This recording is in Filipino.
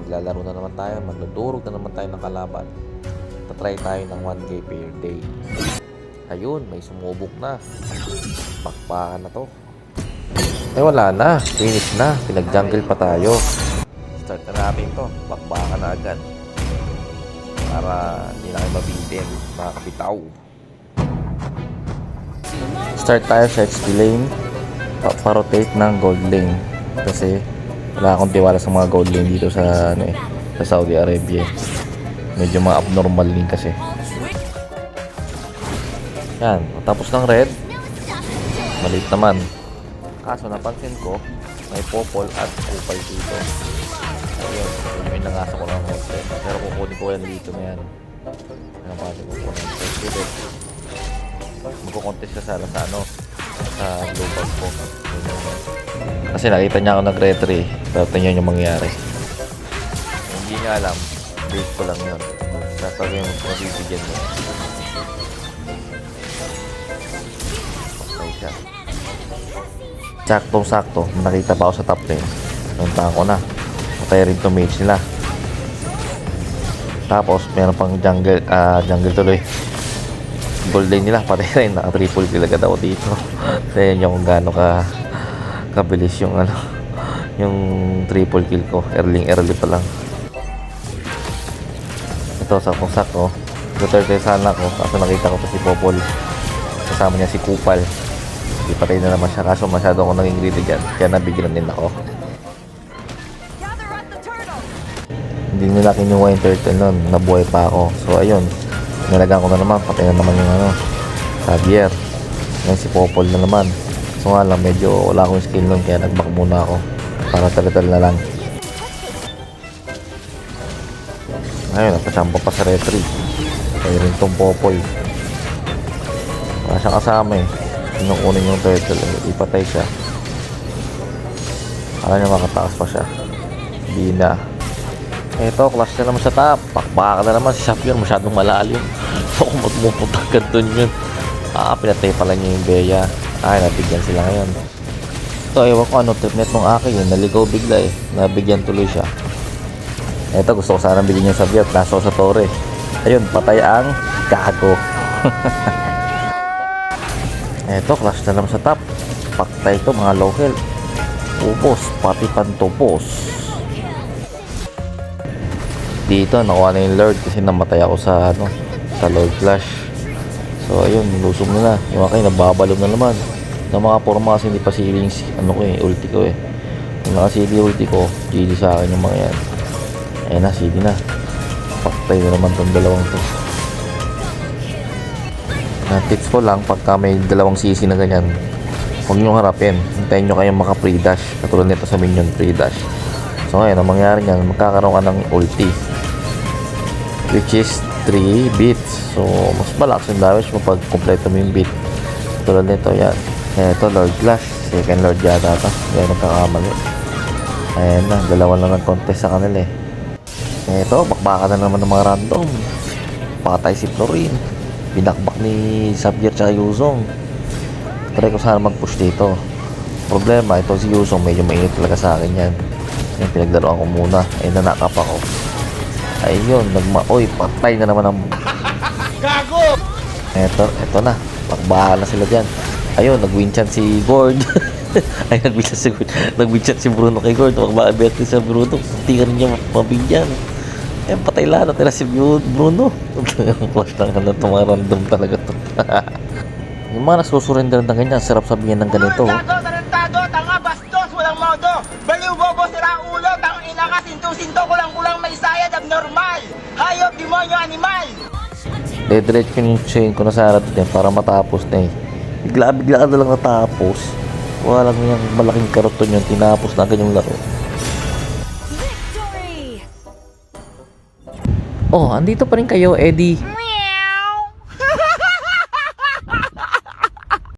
maglalaro na naman tayo, magdudurog na naman tayo ng kalaban. Tatry tayo ng 1k per day. Ayun, may sumubok na. Bakbakan na to. Wala na, finish na, pinag-jungle pa tayo. Start na natin to, bakbakan na agad. Para hindi na kayo mabitin, mga kapitaw. Start tayo sa XP lane, pa-rotate ng gold lane. Kasi wala akong tiwala sa mga gold lane dito sa sa Saudi Arabia. Medyo mga abnormal lane kasi. Yan, tapos ng red. Maliit naman. Kaso napansin ko, may popol at kupal dito. Ayun, may nangasa ko ng red. Pero kukunin ko yan dito na yan. Ano pa natin kukunin ko dito. Magkukontest ka sana sa global ko. Kasi nakita niya ako nag-retry. Pero tingnan yung mangyari. Hindi niya alam. Base ko lang yun. Sasabi yung mabibigyan mo. Patay siya. Saktong-sakto. Nakita pa ako sa top lane. Nuntahan ko na. Patay rin to mage nila. Tapos meron pang jungle tuloy. Gold lane nila patay rin. Naka-triple kill agad ako dito. Tignan nyo kung gaano kabilis yung yung triple kill ko. Early pa lang. Ito sakto. Duterte sana ko. Kaso nakita ko pa si Popol. Kasama niya si Kupal. Di patay na naman siya. Kaso masyado ako naging greedy dyan. Kaya nabigyan din ako. Hindi nila kinuha yung turtle nun. Nabuhay pa ako. So ayun. Nilagyan ko na naman. Patay na naman yung Javier. Ngayon si Popol na naman. So nga lang, medyo wala akong skill nun. Kaya nag-back muna ako. Para tal na lang. Ayun, nagpasampa pa sa retry. Kaya rin tong Popol. Wala siyang kasama eh. Kinukunin yung turtle. Ipatay siya. Kala niya makataas pa siya. Hindi na. Ito, clash na naman sa top. Bakbaka na naman si Xavier. Masyadong malalim. Ako magmupunta agad dun yun. Pinatay pala niya yung Bea. Nabigyan sila ngayon. Ito, ewan ko ano trip net nung akin yun. Naligaw bigla eh. Nabigyan tuloy siya. Ito, gusto ko sana bigyan niya sa Xavier. Naso sa torre. Ayun, patay ang gago. Ito, clash na naman sa top. Paktay ito, mga local. Ubos, pati pantubos. Dito, nakuha na yung Lord kasi namatay ako sa sa Lord Clash. So, ayun, lusog na. Yung akin, nababalog na naman. Ng mga forma kasi hindi pa siling ulti ko eh. Yung nakasili ulti ko, GG sa akin yung mga yan. Ayun na, CD na. Paktay na naman tong dalawang to. Tips ko lang, pagka may dalawang CC na ganyan, huwag nyo harapin. Hintayin nyo kayong maka pre-dash. Katulad nito sa minion pre-dash. So ngayon, ang mangyari nyan, magkakaroon ka ng ulti. Which is 3 bits. So, mas malakas yung damage mo pag kompleto mo yung bit. Katulad nito, yan. Ito, Lord Clash. Second Lord yata ito. Kaya nagkakamali. Ayan na, dalawa lang nag-contest sa kanila eh. Ito, bakbaka na naman ng mga random. Patay si Florin. Binakbak ni Xavier tsaka Yuzong. Try ko sana mag-push dito. Problema, ito si Yuzong medyo mainit talaga sa akin yan. Yung pinagdaroan ko muna. Ay, nanakap ako. Ayun, oy, patay na naman ang gago! Eto na. Bakbaka na sila dyan. Ayun, nag-win chance si Gord. Ay, nag-win chance si Gord. Nag-win chance si Bruno kay Gord. Bakbaka sa Bruno. Hindi ka rin niya mabigyan. Patay lahat. Natira si Bruno. Clash lang na ito. Mga random talaga to. Yung mga nasusurrender na ganyan, sarap sabihin ng ganito. Tarantado, tanga, bastos, walang modo. Baliw, bobo, sira ulo, tang ina ka, sinto, kulang-kulang may sayad, abnormal. Hayop, demonyo, animal. Diretso ko yung chain ko na sa harap din para matapos na eh. Bigla ka na lang natapos. Wala lang yung malaking karoton yun. Tinapos na agad yung laro. Oh, andito pa rin kayo, Eddie.